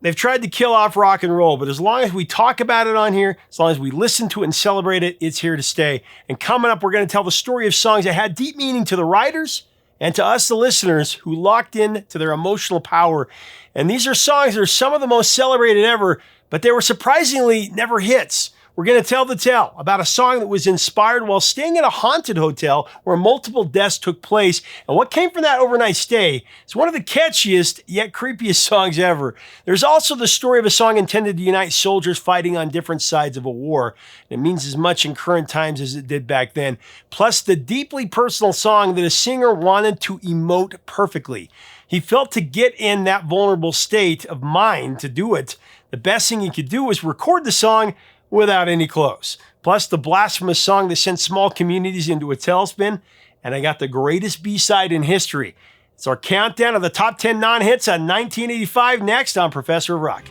they've tried to kill off rock and roll, but as long as we talk about it on here, as long as we listen to it and celebrate it, it's here to stay. And coming up, we're going to tell the story of songs that had deep meaning to the writers and to us, the listeners, who locked in to their emotional power. And these are songs that are some of the most celebrated ever, but they were surprisingly never hits. We're going to tell the tale about a song that was inspired while staying at a haunted hotel where multiple deaths took place. And what came from that overnight stay is one of the catchiest yet creepiest songs ever. There's also the story of a song intended to unite soldiers fighting on different sides of a war. It means as much in current times as it did back then. Plus the deeply personal song that a singer wanted to emote perfectly. He felt to get in that vulnerable state of mind to do it, the best thing he could do was record the song without any clothes. Plus the Blasphemous song that sent small communities into a tailspin. And I got the greatest B-side in history. It's our countdown of the top 10 non-hits on 1985 next on Professor Rock.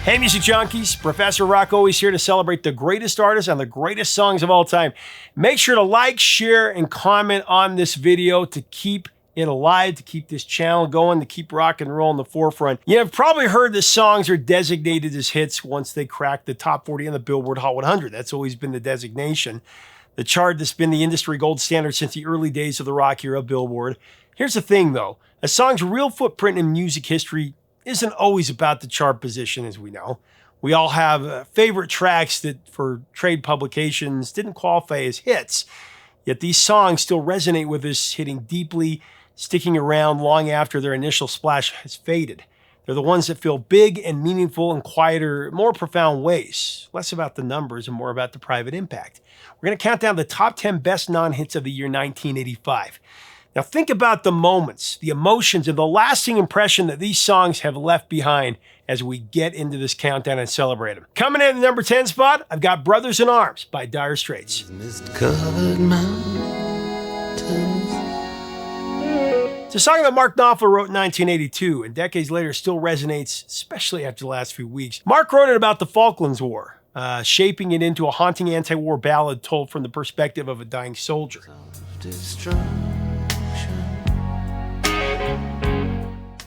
Hey music junkies, Professor Rock always here to celebrate the greatest artists and the greatest songs of all time. Make sure to like, share, and comment on this video to keep it alive, to keep this channel going, to keep rock and roll in the forefront. You've probably heard the songs are designated as hits once they crack the top 40 on the Billboard Hot 100. That's always been the designation. The chart that's been the industry gold standard since the early days of the rock era Billboard. Here's the thing though, a song's real footprint in music history isn't always about the chart position, as we know. We all have favorite tracks that for trade publications didn't qualify as hits, yet these songs still resonate with us, hitting deeply, sticking around long after their initial splash has faded. They're the ones that feel big and meaningful in quieter, more profound ways. Less about the numbers and more about the private impact. We're going to count down the top 10 best non-hits of the year 1985. Now think about the moments, the emotions, and the lasting impression that these songs have left behind as we get into this countdown and celebrate them. Coming in at the number 10 spot, I've got Brothers in Arms by Dire Straits. Mist-covered mountains. It's a song that Mark Knopfler wrote in 1982, and decades later still resonates, especially after the last few weeks. Mark wrote it about the Falklands War, shaping it into a haunting anti-war ballad told from the perspective of a dying soldier.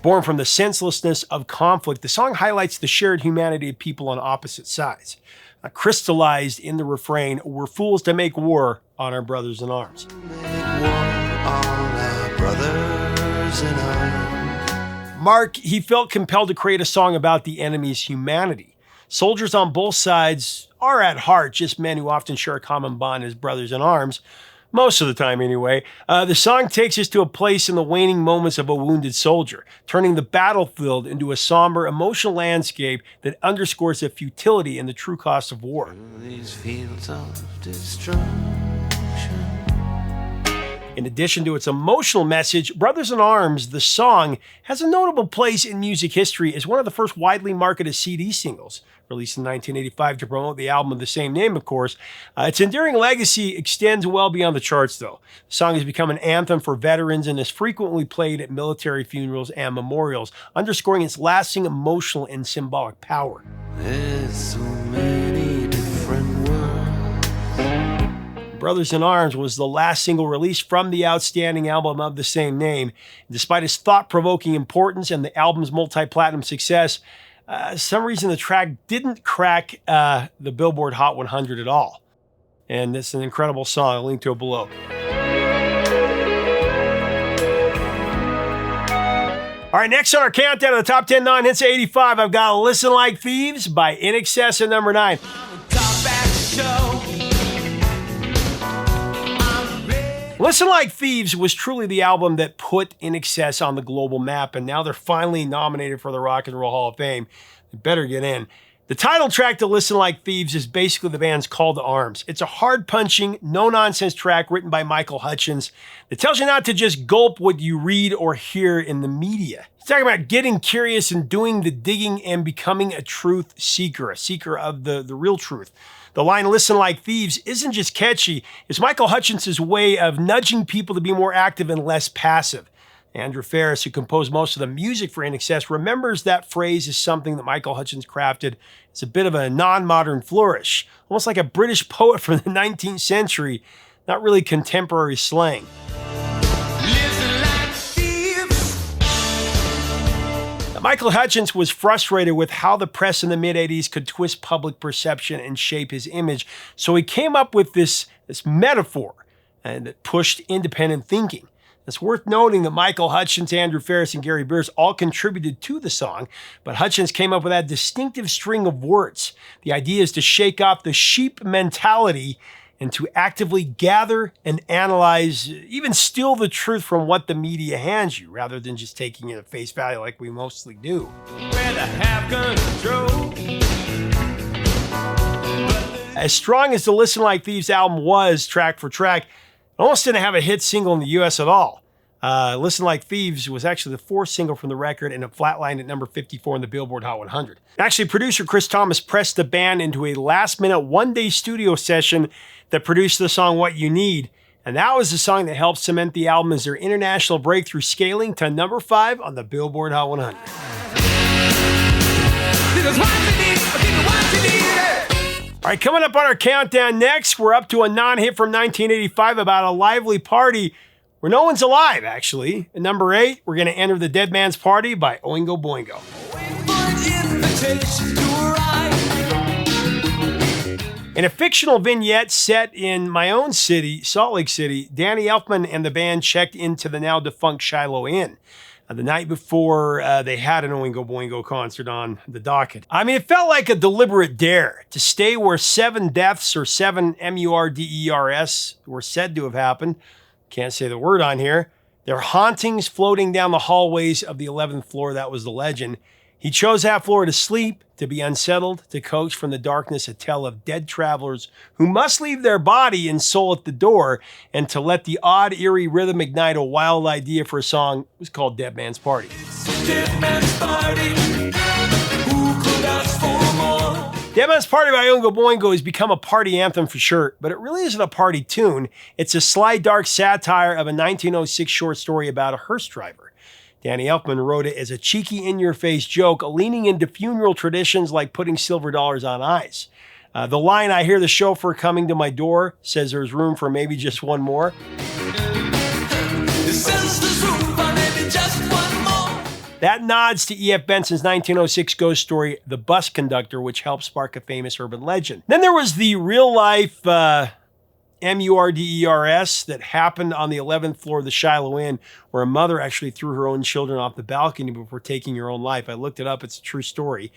Born from the senselessness of conflict, the song highlights the shared humanity of people on opposite sides. Crystallized in the refrain, "We're fools to make war on our brothers in arms." Mark, he felt compelled to create a song about the enemy's humanity. Soldiers on both sides are at heart just men who often share a common bond as brothers in arms, most of the time anyway. The song takes us to a place in the waning moments of a wounded soldier, turning the battlefield into a somber, emotional landscape that underscores the futility and the true cost of war. These fields of destruction. In addition to its emotional message, Brothers in Arms, the song, has a notable place in music history as one of the first widely marketed CD singles, released in 1985 to promote the album of the same name, of course. Its enduring legacy extends well beyond the charts, though. The song has become an anthem for veterans and is frequently played at military funerals and memorials, underscoring its lasting emotional and symbolic power. There's so many different worlds. Brothers in Arms was the last single released from the outstanding album of the same name. Despite its thought-provoking importance and the album's multi-platinum success, some reason the track didn't crack the Billboard Hot 100 at all. And it's an incredible song. I'll link to it below. All right, next on our countdown of the top 10 non-hits of 85, I've got Listen Like Thieves by Inxs at number 9. Listen Like Thieves was truly the album that put Inxs on the global map, and now they're finally nominated for the Rock and Roll Hall of Fame. They better get in. The title track to Listen Like Thieves is basically the band's call to arms. It's a hard-punching, no-nonsense track written by Michael Hutchence that tells you not to just gulp what you read or hear in the media. He's talking about getting curious and doing the digging and becoming a truth seeker, a seeker of the real truth. The line "Listen Like Thieves" isn't just catchy, it's Michael Hutchence's way of nudging people to be more active and less passive. Andrew Ferris, who composed most of the music for Inxs, remembers that phrase as something that Michael Hutchence crafted as a bit of a non-modern flourish, almost like a British poet from the 19th century, not really contemporary slang. Michael Hutchence was frustrated with how the press in the mid-'80s could twist public perception and shape his image, so he came up with this metaphor that pushed independent thinking. It's worth noting that Michael Hutchence, Andrew Ferris, and Gary Beers all contributed to the song, but Hutchence came up with that distinctive string of words. The idea is to shake off the sheep mentality and to actively gather and analyze, even steal the truth from what the media hands you, rather than just taking it at face value like we mostly do. As strong as the Listen Like Thieves album was track for track, it almost didn't have a hit single in the US at all. Listen Like Thieves was actually the fourth single from the record, and it flatlined at number 54 in the Billboard Hot 100. Actually, producer Chris Thomas pressed the band into a last-minute one-day studio session that produced the song What You Need, and that was the song that helped cement the album as their international breakthrough, scaling to number 5 on the Billboard Hot 100. All right, coming up on our countdown next, we're up to a non-hit from 1985 about a lively party where no one's alive, actually. At number 8, we're going to enter The Dead Man's Party by Oingo Boingo. In a fictional vignette set in my own city, Salt Lake City, Danny Elfman and the band checked into the now-defunct Shiloh Inn the night before they had an Oingo Boingo concert on the docket. I mean, it felt like a deliberate dare to stay where 7 deaths, or 7 murders, were said to have happened. Can't say the word on here. There are hauntings floating down the hallways of the 11th floor. That was the legend. He chose that floor to sleep, to be unsettled, to coax from the darkness a tale of dead travelers who must leave their body and soul at the door, and to let the odd, eerie rhythm ignite a wild idea for a song. It was called Dead Man's Party. Dead Man's Party. Who could ask for more? Dead Man's Party by Oingo Boingo has become a party anthem for sure, but it really isn't a party tune. It's a sly, dark satire of a 1906 short story about a hearse driver. Danny Elfman wrote it as a cheeky, in-your-face joke, leaning into funeral traditions like putting silver dollars on ice. The line, "I hear the chauffeur coming to my door," says there's room for maybe just one more. That nods to E.F. Benson's 1906 ghost story, The Bus Conductor, which helped spark a famous urban legend. Then there was the real-life murders that happened on the 11th floor of the Shiloh Inn, where a mother actually threw her own children off the balcony before taking her own life. I looked it up. It's a true story.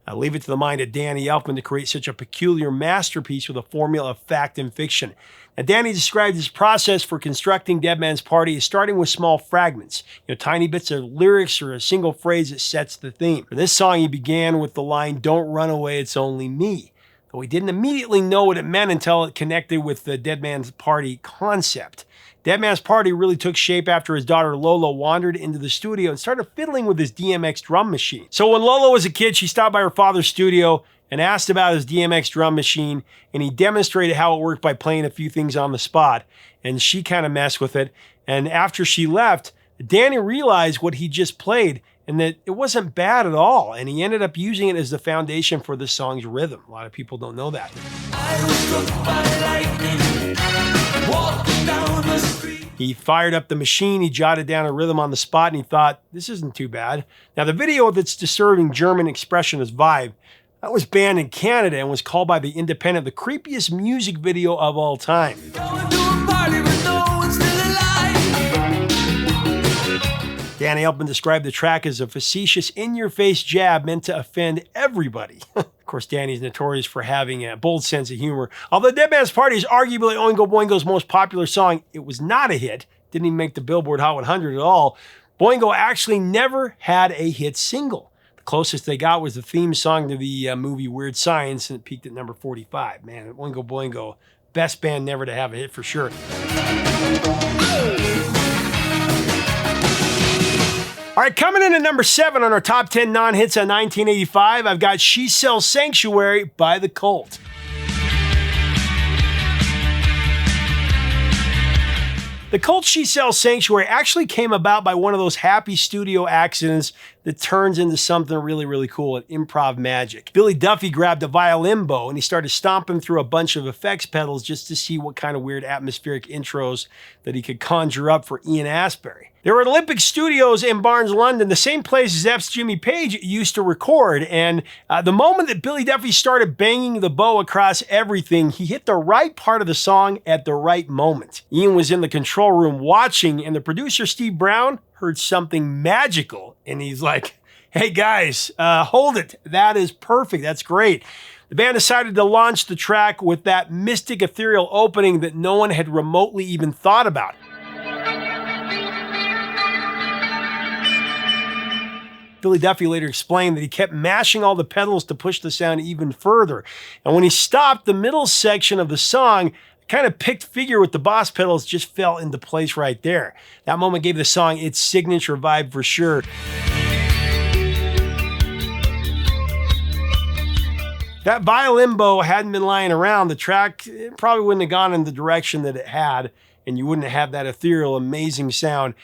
I leave it to the mind of Danny Elfman to create such a peculiar masterpiece with a formula of fact and fiction. Now, Danny described his process for constructing Dead Man's Party as starting with small fragments, tiny bits of lyrics or a single phrase that sets the theme. For this song, he began with the line, "Don't run away, it's only me." But we didn't immediately know what it meant until it connected with the Dead Man's Party concept. Dead Man's Party really took shape after his daughter Lola wandered into the studio and started fiddling with his DMX drum machine. So when Lola was a kid, she stopped by her father's studio and asked about his DMX drum machine, and he demonstrated how it worked by playing a few things on the spot, and she kind of messed with it. And after she left, Danny realized what he just played and that it wasn't bad at all, and he ended up using it as the foundation for the song's rhythm. A lot of people don't know that. I was struck by lightning, walking down the street. He fired up the machine, he jotted down a rhythm on the spot, and he thought, this isn't too bad. Now, the video of its disturbing German expressionist vibe, that was banned in Canada and was called by The Independent the creepiest music video of all time. Danny Elfman described the track as a facetious, in-your-face jab meant to offend everybody. Of course, Danny's notorious for having a bold sense of humor. Although Dead Man's Party is arguably Oingo Boingo's most popular song, it was not a hit. Didn't even make the Billboard Hot 100 at all. Boingo actually never had a hit single. The closest they got was the theme song to the movie Weird Science, and it peaked at number 45. Man, Oingo Boingo, best band never to have a hit for sure. All right, coming in at number 7 on our top 10 non-hits of 1985, I've got She Sells Sanctuary by The Cult. The Cult She Sells Sanctuary actually came about by one of those happy studio accidents that turns into something really, really cool at improv magic. Billy Duffy grabbed a violin bow and he started stomping through a bunch of effects pedals just to see what kind of weird atmospheric intros that he could conjure up for Ian Astbury. There were Olympic Studios in Barnes, London, the same place Zepp's Jimmy Page used to record, and the moment that Billy Duffy started banging the bow across everything, he hit the right part of the song at the right moment. Ian was in the control room watching, and the producer, Steve Brown, heard something magical, and he's like, "Hey guys, hold it. That is perfect. That's great." The band decided to launch the track with that mystic, ethereal opening that no one had remotely even thought about. Billy Duffy later explained that he kept mashing all the pedals to push the sound even further. And when he stopped, the middle section of the song, kind of picked figure with the boss pedals, just fell into place right there. That moment gave the song its signature vibe for sure. That violin bow hadn't been lying around, the track probably wouldn't have gone in the direction that it had, and you wouldn't have that ethereal, amazing sound.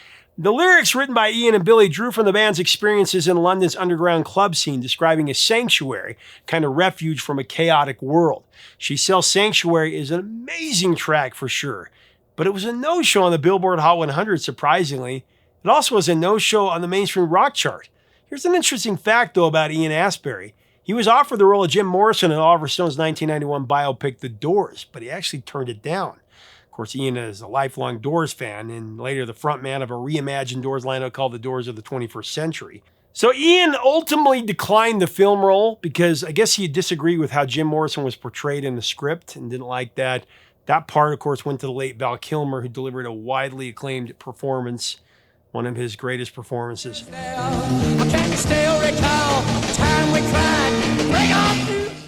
The lyrics written by Ian and Billy drew from the band's experiences in London's underground club scene, describing a sanctuary, kind of refuge from a chaotic world. She Sells Sanctuary is an amazing track for sure, but it was a no-show on the Billboard Hot 100, surprisingly. It also was a no-show on the mainstream rock chart. Here's an interesting fact, though, about Ian Astbury. He was offered the role of Jim Morrison in Oliver Stone's 1991 biopic The Doors, but he actually turned it down. Of course, Ian is a lifelong Doors fan and later the frontman of a reimagined Doors lineup called The Doors of the 21st Century. So Ian ultimately declined the film role because I guess he disagreed with how Jim Morrison was portrayed in the script and didn't like that. That part, of course, went to the late Val Kilmer, who delivered a widely acclaimed performance, one of his greatest performances.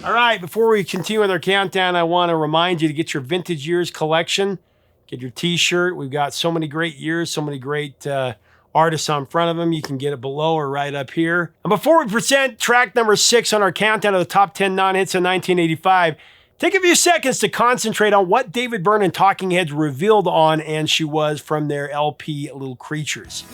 All right, before we continue with our countdown, I want to remind you to get your Vintage Years collection. Get your t-shirt. We've got so many great years, so many great artists on front of them. You can get it below or right up here. And before we present track number 6 on our countdown of the top 10 non-hits of 1985, take a few seconds to concentrate on what David Byrne and Talking Heads revealed on And She Was from their LP Little Creatures.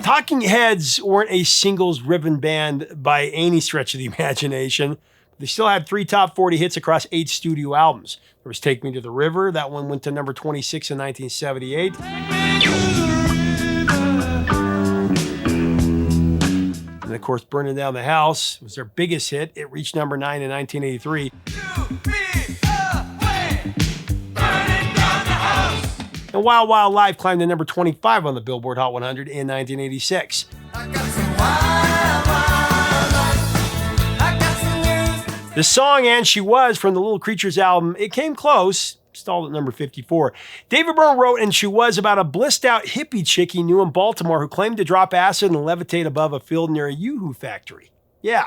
Talking Heads weren't a singles-driven band by any stretch of the imagination. They still had 3 top 40 hits across 8 studio albums. There was Take Me to the River. That one went to number 26 in 1978. And of course, Burning Down the House was their biggest hit. It reached number 9 in 1983. And Wild Wild Life climbed to number 25 on the Billboard Hot 100 in 1986. The song And She Was from the Little Creatures album, it came close, stalled at number 54. David Byrne wrote And She Was about a blissed out hippie chick he knew in Baltimore who claimed to drop acid and levitate above a field near a Yoo-Hoo factory. Yeah,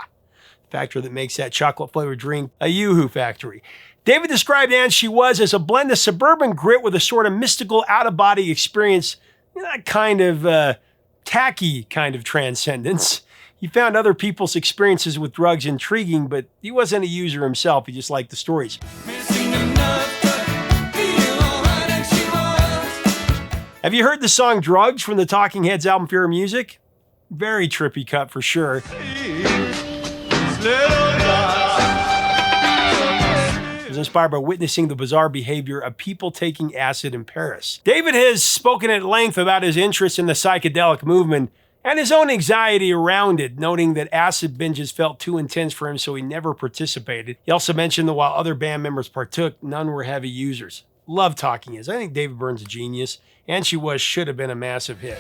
the factory that makes that chocolate flavored drink, a Yoo-Hoo factory. David described And She Was as a blend of suburban grit with a sort of mystical out-of-body experience, that kind of tacky kind of transcendence. He found other people's experiences with drugs intriguing, but he wasn't a user himself. He just liked the stories. Have you heard the song Drugs from the Talking Heads album Fear of Music? Very trippy cut for sure. It was inspired by witnessing the bizarre behavior of people taking acid in Paris. David has spoken at length about his interest in the psychedelic movement and his own anxiety around it, noting that acid binges felt too intense for him, so he never participated. He also mentioned that while other band members partook, none were heavy users. Love Talking Heads. I think David Byrne's a genius, and She Was should have been a massive hit.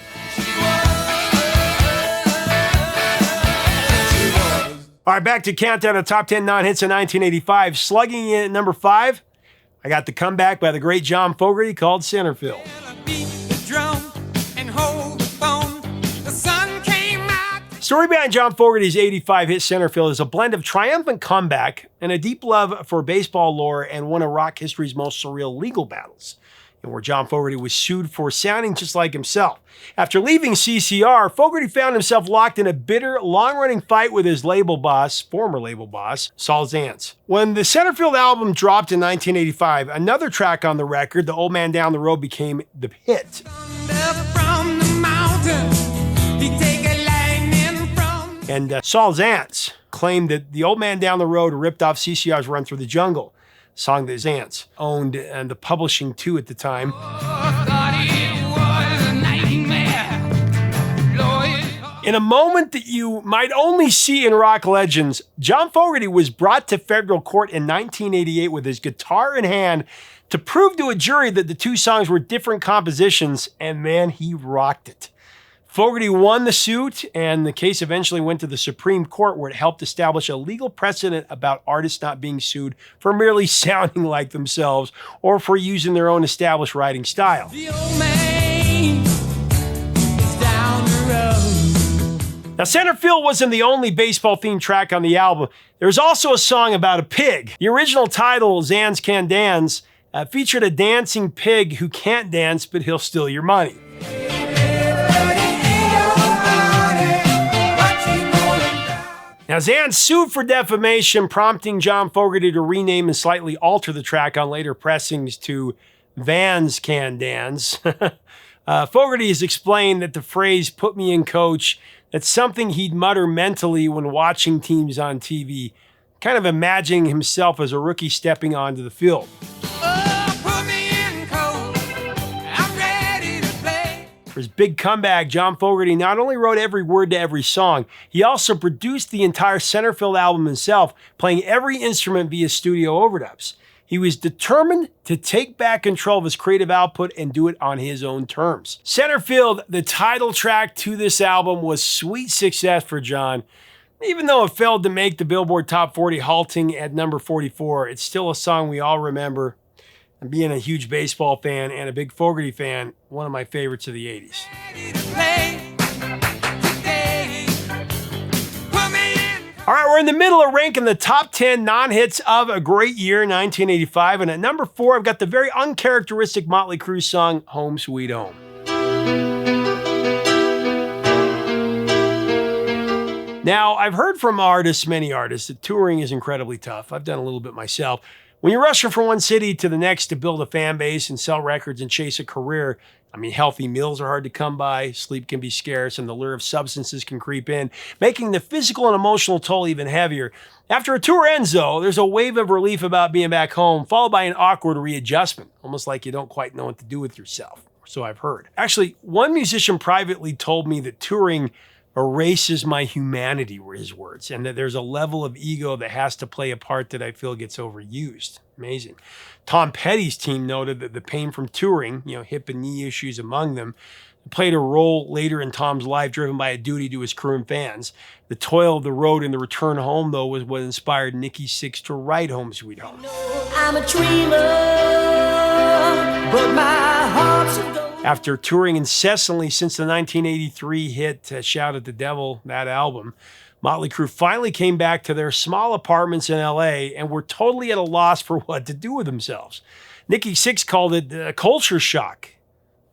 All right, back to countdown of top 10 non-hits of 1985. Slugging in at number 5, I got the comeback by the great John Fogerty called Centerfield. Story behind John Fogerty's 85 hit Centerfield is a blend of triumphant comeback and a deep love for baseball lore and one of rock history's most surreal legal battles. and where John Fogerty was sued for sounding just like himself. After leaving CCR, Fogerty found himself locked in a bitter, long-running fight with his former label boss, Saul Zaentz. When the Centerfield album dropped in 1985, another track on the record, The Old Man Down the Road, became the hit. And Saul Zaentz claimed that The Old Man Down the Road ripped off CCR's Run Through the Jungle, a song that Zaentz owned and the publishing too at the time. In a moment that you might only see in rock legends, John Fogerty was brought to federal court in 1988 with his guitar in hand to prove to a jury that the two songs were different compositions, and man, he rocked it. Fogerty won the suit, and the case eventually went to the Supreme Court, where it helped establish a legal precedent about artists not being sued for merely sounding like themselves or for using their own established writing style. The old man is down the road. Now, Centerfield wasn't the only baseball-themed track on the album. There's also a song about a pig. The original title, Zans Can Dance, featured a dancing pig who can't dance, but he'll steal your money. Now, Zan sued for defamation, prompting John Fogerty to rename and slightly alter the track on later pressings to Vans Can Dance. Fogerty has explained that the phrase, "put me in, coach," that's something he'd mutter mentally when watching teams on TV, kind of imagining himself as a rookie stepping onto the field. For his big comeback, John Fogerty not only wrote every word to every song, he also produced the entire Centerfield album himself, playing every instrument via studio overdubs. He was determined to take back control of his creative output and do it on his own terms. Centerfield, the title track to this album, was sweet success for John. Even though it failed to make the Billboard Top 40, halting at number 44, it's still a song we all remember. And being a huge baseball fan and a big Fogerty fan, one of my favorites of the 80s. All right, we're in the middle of ranking the top 10 non-hits of a great year, 1985. And at number 4, I've got the very uncharacteristic Motley Crue song, Home Sweet Home. Now, I've heard from many artists, that touring is incredibly tough. I've done a little bit myself. When you're rushing from one city to the next to build a fan base and sell records and chase a career, I mean, healthy meals are hard to come by, sleep can be scarce, and the lure of substances can creep in, making the physical and emotional toll even heavier. After a tour ends, though, there's a wave of relief about being back home, followed by an awkward readjustment, almost like you don't quite know what to do with yourself. So I've heard. Actually, one musician privately told me that touring erases my humanity, were his words, and that there's a level of ego that has to play a part that I feel gets overused. Amazing. Tom Petty's team noted that the pain from touring, hip and knee issues among them, played a role later in Tom's life, driven by a duty to his crew and fans. The toil of the road and the return home, though, was what inspired Nikki Sixx to write Home Sweet Home. I'm a dreamer, but my heart's a gold. After touring incessantly since the 1983 hit Shout at the Devil, that album, Motley Crue finally came back to their small apartments in LA and were totally at a loss for what to do with themselves. Nikki Sixx called it a culture shock.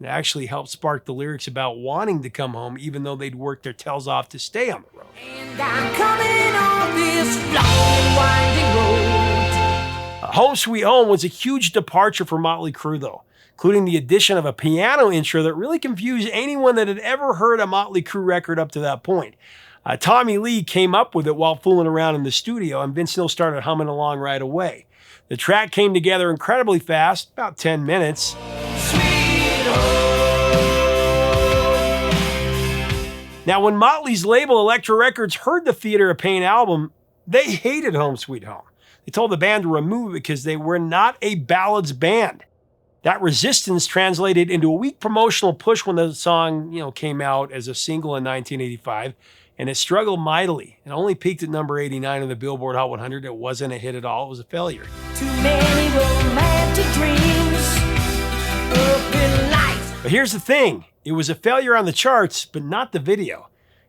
It actually helped spark the lyrics about wanting to come home, even though they'd worked their tails off to stay on the road. And I'm coming on this long, winding road. Home Sweet Home was a huge departure for Motley Crue, though, including the addition of a piano intro that really confused anyone that had ever heard a Motley Crue record up to that point. Tommy Lee came up with it while fooling around in the studio, and Vince Neil started humming along right away. The track came together incredibly fast, about 10 minutes. Now, when Motley's label, Elektra Records, heard the Theater of Pain album, they hated Home Sweet Home. They told the band to remove it because they were not a ballads band. That resistance translated into a weak promotional push when the song, came out as a single in 1985, and it struggled mightily. It only peaked at number 89 on the Billboard Hot 100. It wasn't a hit at all. It was a failure. Too many romantic dreams up in life. But here's the thing. It was a failure on the charts, but not the video.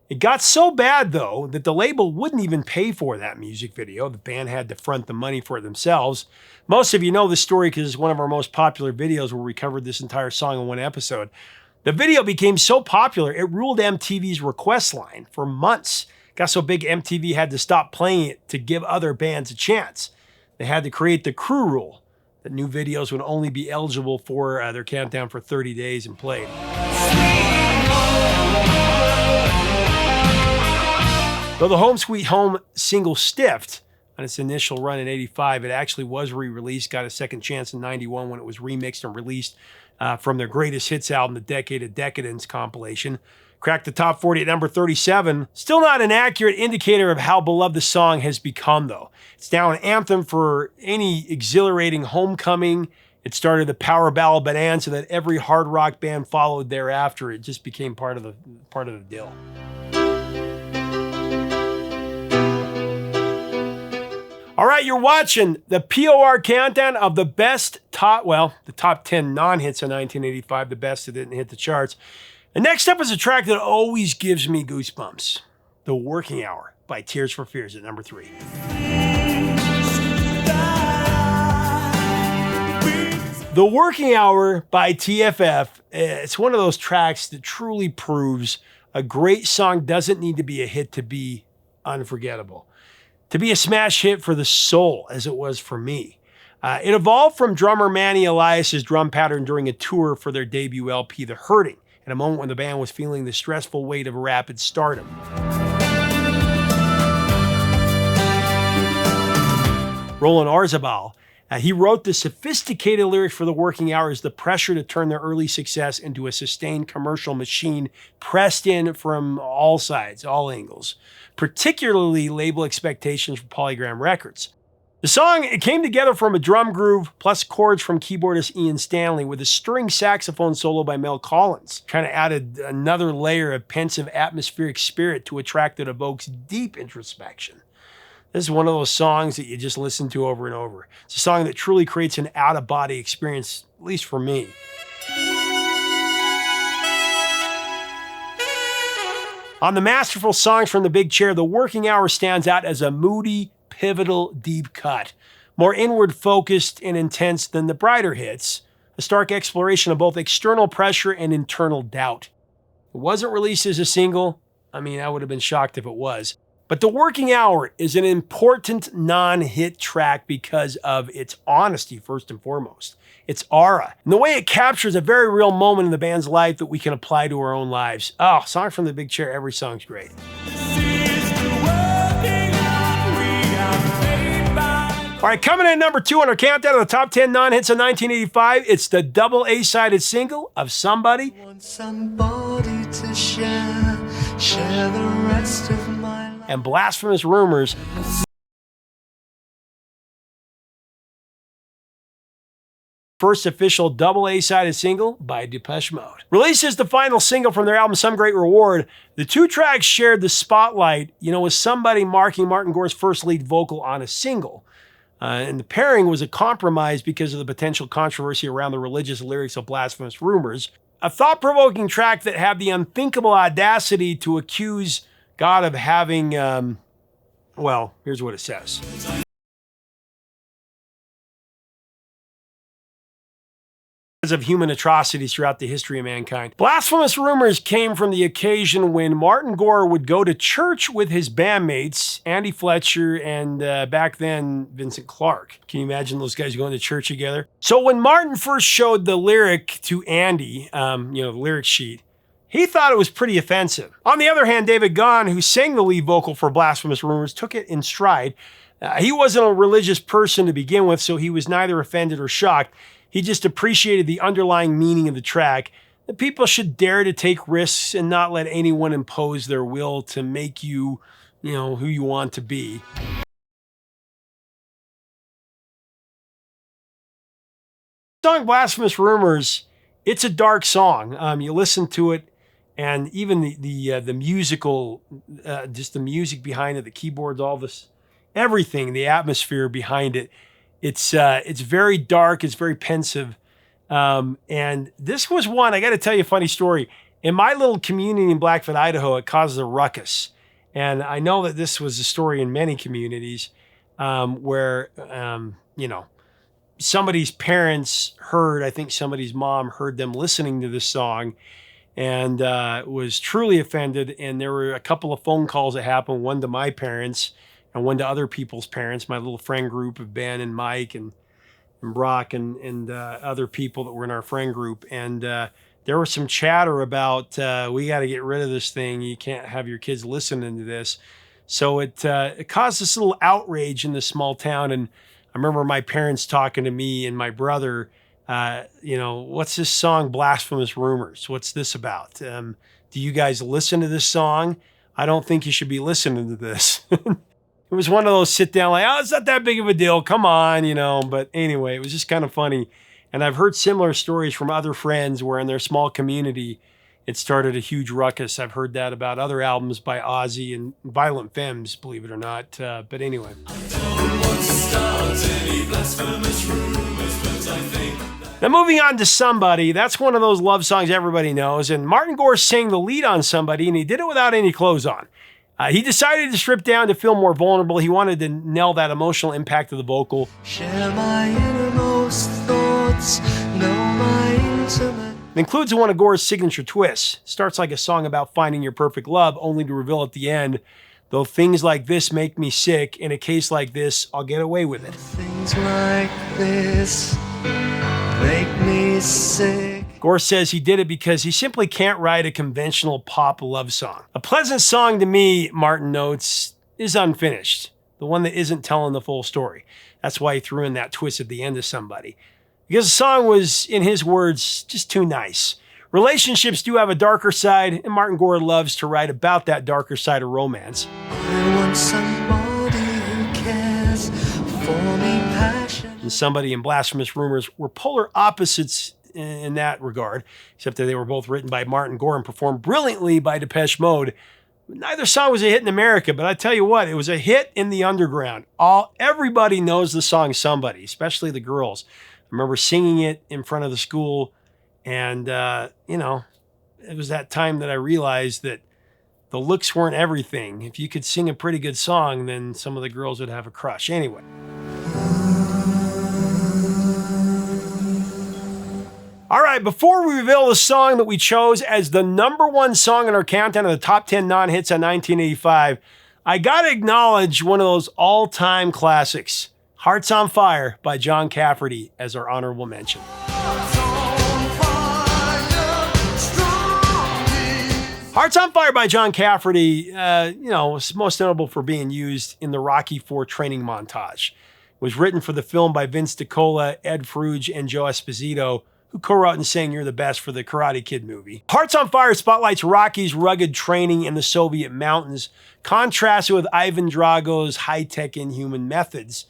It got so bad, though, that the label wouldn't even pay for that music video. The band had to front the money for it themselves. Most of you know this story because it's one of our most popular videos where we covered this entire song in one episode. The video became so popular, it ruled MTV's request line for months. It got so big, MTV had to stop playing it to give other bands a chance. They had to create the crew rule that new videos would only be eligible for their countdown for 30 days and played. Though the Home Sweet Home single stiffed on its initial run in '85, it actually was re-released, got a second chance in '91 when it was remixed and released from their greatest hits album, the Decade of Decadence compilation. Cracked the top 40 at number 37. Still not an accurate indicator of how beloved the song has become, though. It's now an anthem for any exhilarating homecoming. It started the power ballad bonanza that every hard rock band followed thereafter. It just became part of the deal. All right, you're watching the POR countdown of the best the top 10 non-hits of 1985, the best that didn't hit the charts. And next up is a track that always gives me goosebumps. The Working Hour by Tears for Fears at number 3. The Working Hour by TFF, it's one of those tracks that truly proves a great song doesn't need to be a hit to be unforgettable. To be a smash hit for the soul, as it was for me. It evolved from drummer Manny Elias's drum pattern during a tour for their debut LP, The Hurting, at a moment when the band was feeling the stressful weight of rapid stardom. Roland Orzabal, he wrote the sophisticated lyrics for The Working Hour as the pressure to turn their early success into a sustained commercial machine pressed in from all sides, all angles, particularly label expectations for Polygram Records. The song, it came together from a drum groove plus chords from keyboardist Ian Stanley with a stirring saxophone solo by Mel Collins. Kind of added another layer of pensive atmospheric spirit to a track that evokes deep introspection. This is one of those songs that you just listen to over and over. It's a song that truly creates an out-of-body experience, at least for me. On the masterful songs from the Big Chair, The Working Hour stands out as a moody, pivotal, deep cut, more inward focused and intense than the brighter hits, a stark exploration of both external pressure and internal doubt. It wasn't released as a single. I mean, I would have been shocked if it was. But The Working Hour is an important non-hit track because of its honesty, first and foremost. Its aura, and the way it captures a very real moment in the band's life that we can apply to our own lives. Oh, song from the Big Chair, every song's great. All right, coming in at number 2 on our countdown of the top 10 non-hits of 1985, it's the double A-sided single of Somebody. Want somebody to share the rest of my life. And Blasphemous Rumours. First official double A-sided single by Depeche Mode. Released as the final single from their album Some Great Reward, the two tracks shared the spotlight, with Somebody marking Martin Gore's first lead vocal on a single. And the pairing was a compromise because of the potential controversy around the religious lyrics of Blasphemous Rumours. A thought-provoking track that had the unthinkable audacity to accuse God of having, here's what it says. Of human atrocities throughout the history of mankind. Blasphemous Rumours came from the occasion when Martin Gore would go to church with his bandmates, Andy Fletcher and back then Vincent Clarke. Can you imagine those guys going to church together? So when Martin first showed the lyric to Andy, the lyric sheet, he thought it was pretty offensive. On the other hand, David Gaughan, who sang the lead vocal for Blasphemous Rumours, took it in stride. He wasn't a religious person to begin with, so he was neither offended or shocked. He just appreciated the underlying meaning of the track, that people should dare to take risks and not let anyone impose their will to make you, who you want to be. The song Blasphemous Rumours, it's a dark song. You listen to it, and even the musical, just the music behind it, the keyboards, all this, everything, the atmosphere behind it. It's very dark. It's very pensive. And this was one, I got to tell you a funny story. In my little community in Blackfoot, Idaho, it causes a ruckus. And I know that this was a story in many communities where, somebody's parents heard, I think somebody's mom heard them listening to this song and was truly offended. And there were a couple of phone calls that happened, one to my parents and one to other people's parents, my little friend group of Ben and Mike and Brock and other people that were in our friend group. And there was some chatter about, we got to get rid of this thing. You can't have your kids listening to this. So it caused this little outrage in this small town. And I remember my parents talking to me and my brother, what's this song, Blasphemous Rumours? What's this about? Do you guys listen to this song? I don't think you should be listening to this. It was one of those sit down like, oh, it's not that big of a deal. Come on, But anyway, it was just kind of funny. And I've heard similar stories from other friends where in their small community, it started a huge ruckus. I've heard that about other albums by Ozzy and Violent Femmes, believe it or not. But anyway. Now moving on to Somebody, that's one of those love songs everybody knows. And Martin Gore sang the lead on Somebody, and he did it without any clothes on. He decided to strip down to feel more vulnerable. He wanted to nail that emotional impact of the vocal. Share my innermost thoughts, know my intimate. It includes one of Gore's signature twists. Starts like a song about finding your perfect love, only to reveal at the end, though things like this make me sick, in a case like this, I'll get away with it. Things like this make me sick. Gore says he did it because he simply can't write a conventional pop love song. A pleasant song to me, Martin notes, is unfinished. The one that isn't telling the full story. That's why he threw in that twist at the end of Somebody. Because the song was, in his words, just too nice. Relationships do have a darker side, and Martin Gore loves to write about that darker side of romance. I want somebody who cares for me passion. And Somebody and Blasphemous Rumours were polar opposites in that regard, except that they were both written by Martin Gore and performed brilliantly by Depeche Mode. Neither song was a hit in America, but I tell you what, it was a hit in the underground. Everybody knows the song Somebody, especially the girls. I remember singing it in front of the school, and it was that time that I realized that the looks weren't everything. If you could sing a pretty good song, then some of the girls would have a crush. Anyway. All right, before we reveal the song that we chose as the #1 song in our countdown of the top 10 non-hits of 1985, I gotta acknowledge one of those all-time classics, Hearts on Fire by John Cafferty, as our honorable mention. Hearts on Fire by John Cafferty, was most notable for being used in the Rocky IV training montage. It was written for the film by Vince DiCola, Ed Fruge, and Joe Esposito, who co-wrote and sang You're the Best for the Karate Kid movie. Hearts on Fire spotlights Rocky's rugged training in the Soviet mountains, contrasted with Ivan Drago's high-tech inhuman methods.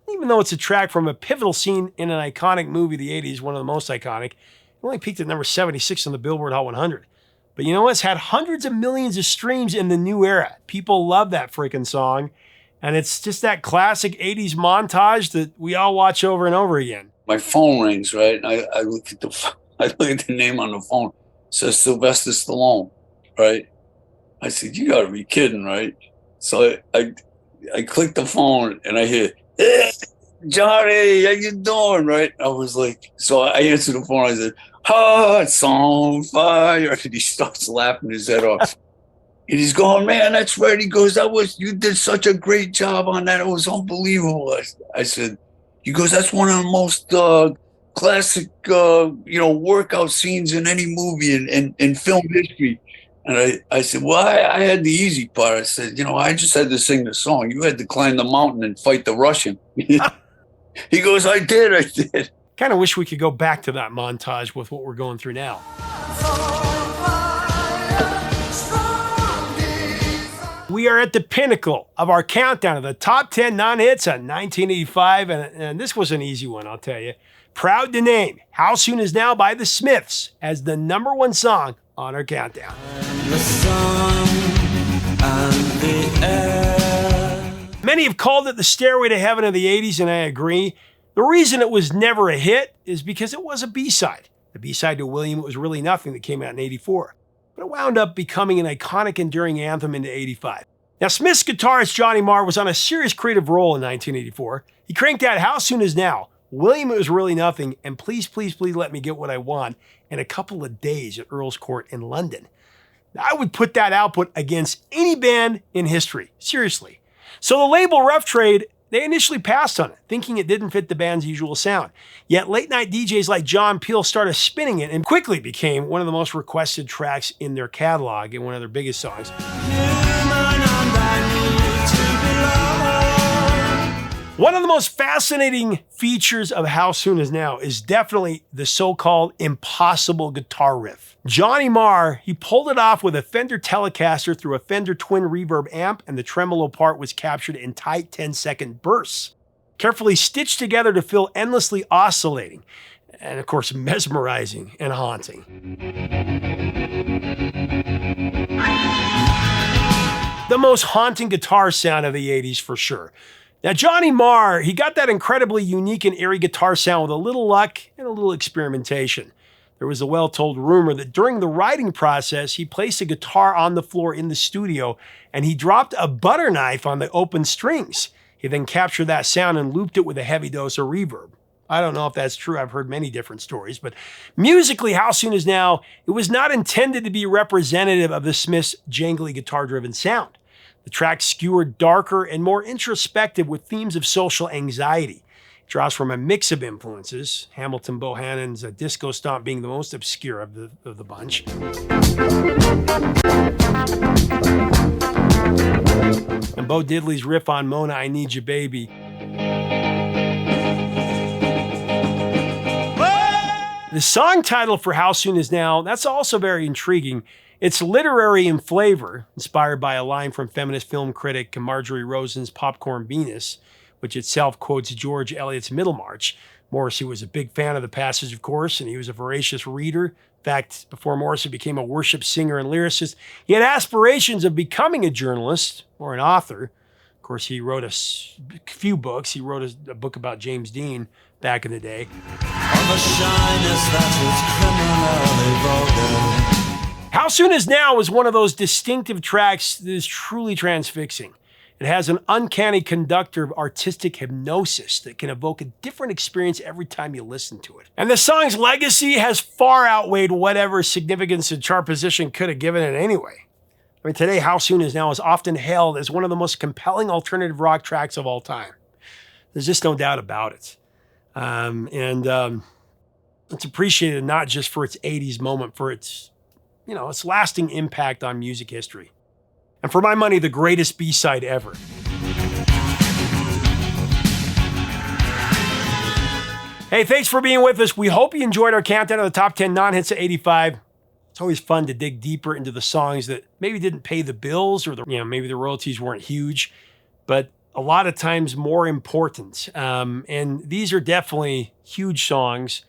Even though it's a track from a pivotal scene in an iconic movie of the 80s, one of the most iconic, it only peaked at number 76 on the Billboard Hot 100. But you know what? It's had hundreds of millions of streams in the new era. People love that freaking song. And it's just that classic 80s montage that we all watch over and over again. My phone rings, right? I look at the name on the phone. It says Sylvester Stallone, right? I said, you gotta be kidding, right? So I click the phone and I hear, hey, Johnny, how you doing, right? I was like, so I answered the phone. I said, Hearts on Fire. And he starts laughing his head off. And he's going, man, that's right. He goes, you did such a great job on that. It was unbelievable. I said, he goes, that's one of the most classic, workout scenes in any movie in film history. And I said, well, I had the easy part. I said, I just had to sing the song. You had to climb the mountain and fight the Russian. He goes, I did. Kind of wish we could go back to that montage with what we're going through now. We are at the pinnacle of our countdown of the top 10 non-hits of 1985, and this was an easy one, I'll tell you. Proud to name How Soon Is Now by the Smiths as the #1 song on our countdown. Many have called it the Stairway to Heaven of the 80s, and I agree. The reason it was never a hit is because it was a B-side. The B-side to William It Was Really Nothing that came out in '84. but it wound up becoming an iconic, enduring anthem into '85. Now, Smith's guitarist Johnny Marr was on a serious creative roll in 1984. He cranked out How Soon Is Now, William It Was Really Nothing, and Please, Please, Please Let Me Get What I Want in a couple of days at Earl's Court in London. I would put that output against any band in history, seriously. So the label Rough Trade, they initially passed on it, thinking it didn't fit the band's usual sound. Yet late-night DJs like John Peel started spinning it and quickly became one of the most requested tracks in their catalog and one of their biggest songs. One of the most fascinating features of How Soon Is Now is definitely the so-called impossible guitar riff. Johnny Marr, he pulled it off with a Fender Telecaster through a Fender Twin Reverb amp, and the tremolo part was captured in tight 10-second bursts, carefully stitched together to feel endlessly oscillating, and of course mesmerizing and haunting. The most haunting guitar sound of the 80s for sure. Now, Johnny Marr, he got that incredibly unique and airy guitar sound with a little luck and a little experimentation. There was a well-told rumor that during the writing process, he placed a guitar on the floor in the studio and he dropped a butter knife on the open strings. He then captured that sound and looped it with a heavy dose of reverb. I don't know if that's true. I've heard many different stories, but musically, How Soon Is Now, it was not intended to be representative of the Smiths' jangly guitar-driven sound. The track skewered darker and more introspective with themes of social anxiety. It draws from a mix of influences, Hamilton Bohannon's Disco Stomp being the most obscure of the bunch. And Bo Diddley's riff on Mona, I Need You Baby. The song title for How Soon Is Now, that's also very intriguing. It's literary in flavor, inspired by a line from feminist film critic Marjorie Rosen's Popcorn Venus, which itself quotes George Eliot's Middlemarch. Morrissey was a big fan of the passage, of course, and he was a voracious reader. In fact, before Morrissey became a worship singer and lyricist, he had aspirations of becoming a journalist or an author. Of course, he wrote a few books. He wrote a book about James Dean back in the day. On the shyness that is criminally vulgar. How Soon Is Now is one of those distinctive tracks that is truly transfixing. It has an uncanny conductor of artistic hypnosis that can evoke a different experience every time you listen to it. And the song's legacy has far outweighed whatever significance and chart position could have given it anyway. I mean, today, How Soon Is Now is often hailed as one of the most compelling alternative rock tracks of all time. There's just no doubt about it. It's appreciated not just for its 80s moment, for its its lasting impact on music history. And for my money, the greatest B-side ever. Hey, thanks for being with us. We hope you enjoyed our countdown of the top 10 non-hits of '85. It's always fun to dig deeper into the songs that maybe didn't pay the bills or maybe the royalties weren't huge, but a lot of times more important. And these are definitely huge songs.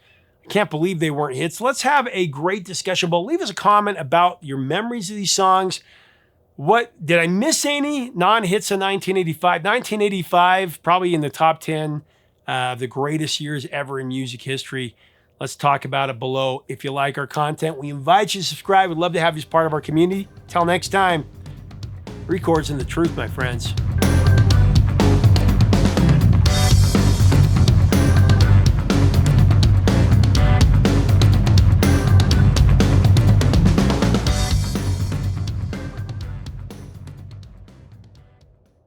Can't believe they weren't hits. Let's have a great discussion. But leave us a comment about your memories of these songs. What did I miss any non-hits of 1985? 1985, probably in the top 10 of the greatest years ever in music history. Let's talk about it below. If you like our content, we invite you to subscribe. We'd love to have you as part of our community. Till next time, records in the truth, my friends.